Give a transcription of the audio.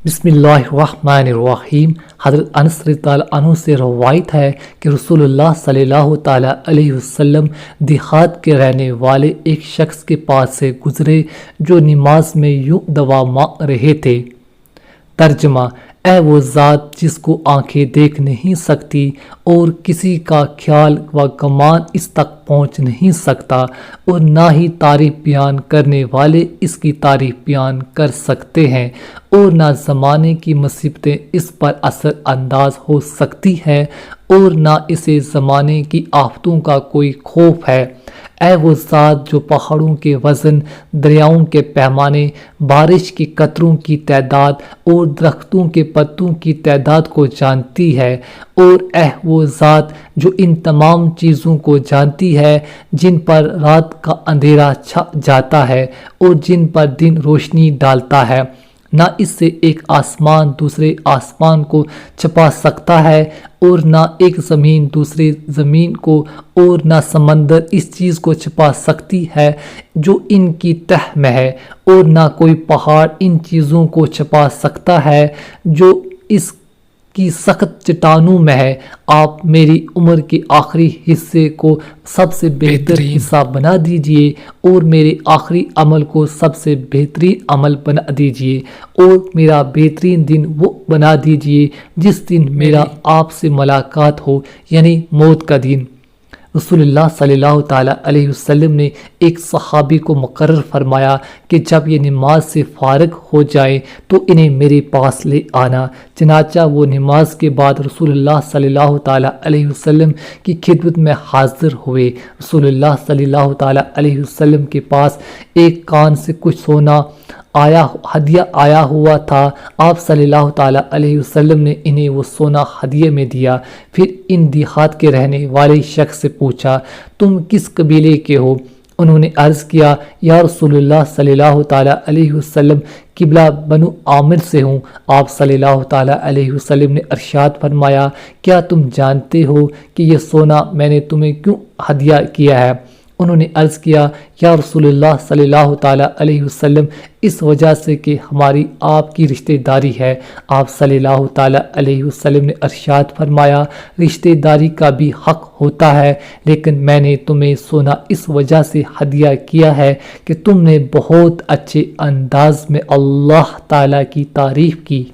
بسم اللہ الرحمن الرحیم۔ حضرت انس رضی اللہ عنہ سے روایت ہے کہ رسول اللہ صلی اللہ تعالیٰ علیہ وسلم دیہات کے رہنے والے ایک شخص کے پاس سے گزرے جو نماز میں یوں دعا مانگ رہے تھے۔ ترجمہ: اے وہ ذات جس کو آنکھیں دیکھ نہیں سکتی اور کسی کا خیال و گمان اس تک پہنچ نہیں سکتا، اور نہ ہی تعریف بیان کرنے والے اس کی تعریف بیان کر سکتے ہیں، اور نہ زمانے کی مصیبتیں اس پر اثر انداز ہو سکتی ہیں، اور نہ اسے زمانے کی آفتوں کا کوئی خوف ہے۔ اے وہ ذات جو پہاڑوں کے وزن، دریاؤں کے پیمانے، بارش کے قطروں کی تعداد اور درختوں کے پتوں کی تعداد کو جانتی ہے، اور اے وہ ذات جو ان تمام چیزوں کو جانتی ہے جن پر رات کا اندھیرا چھا جاتا ہے اور جن پر دن روشنی ڈالتا ہے، نہ اس سے ایک آسمان دوسرے آسمان کو چھپا سکتا ہے، اور نہ ایک زمین دوسرے زمین کو، اور نہ سمندر اس چیز کو چھپا سکتی ہے جو ان کی تہ میں ہے، اور نہ کوئی پہاڑ ان چیزوں کو چھپا سکتا ہے جو اس کی سخت چٹانوں میں ہے۔ آپ میری عمر کے آخری حصے کو سب سے بہتر حصہ بنا دیجئے، اور میرے آخری عمل کو سب سے بہترین عمل بنا دیجئے، اور میرا بہترین دن وہ بنا دیجئے جس دن میرا آپ سے ملاقات ہو، یعنی موت کا دن۔ رسول اللہ صلی اللہ تعالیٰ علیہ وسلم نے ایک صحابی کو مقرر فرمایا کہ جب یہ نماز سے فارغ ہو جائیں تو انہیں میرے پاس لے آنا۔ چنانچہ وہ نماز کے بعد رسول اللہ صلی اللہ تعالیٰ علیہ وسلم کی خدمت میں حاضر ہوئے۔ رسول اللہ صلی اللہ تعالیٰ علیہ وسلم کے پاس ایک کان سے کچھ سونا ہدیہ آیا ہوا تھا۔ آپ صلی اللہ تعالیٰ علیہ وسلم نے انہیں وہ سونا ہدیے میں دیا۔ پھر ان دیہات کے رہنے والے شخص سے پوچھا، تم کس قبیلے کے ہو؟ انہوں نے عرض کیا، یا رسول اللہ صلی اللہ تعالیٰ علیہ وسلم، قبلہ بنو عامر سے ہوں۔ آپ صلی اللہ تعالیٰ علیہ وسلم نے ارشاد فرمایا، کیا تم جانتے ہو کہ یہ سونا میں نے تمہیں کیوں ہدیہ کیا ہے؟ انہوں نے عرض کیا، یا رسول اللہ صلی اللہ تعالیٰ علیہ وسلم، اس وجہ سے کہ ہماری آپ کی رشتہ داری ہے۔ آپ صلی اللہ تعالیٰ علیہ وسلم نے ارشاد فرمایا، رشتہ داری کا بھی حق ہوتا ہے، لیکن میں نے تمہیں سونا اس وجہ سے ہدیہ کیا ہے کہ تم نے بہت اچھے انداز میں اللہ تعالیٰ کی تعریف کی۔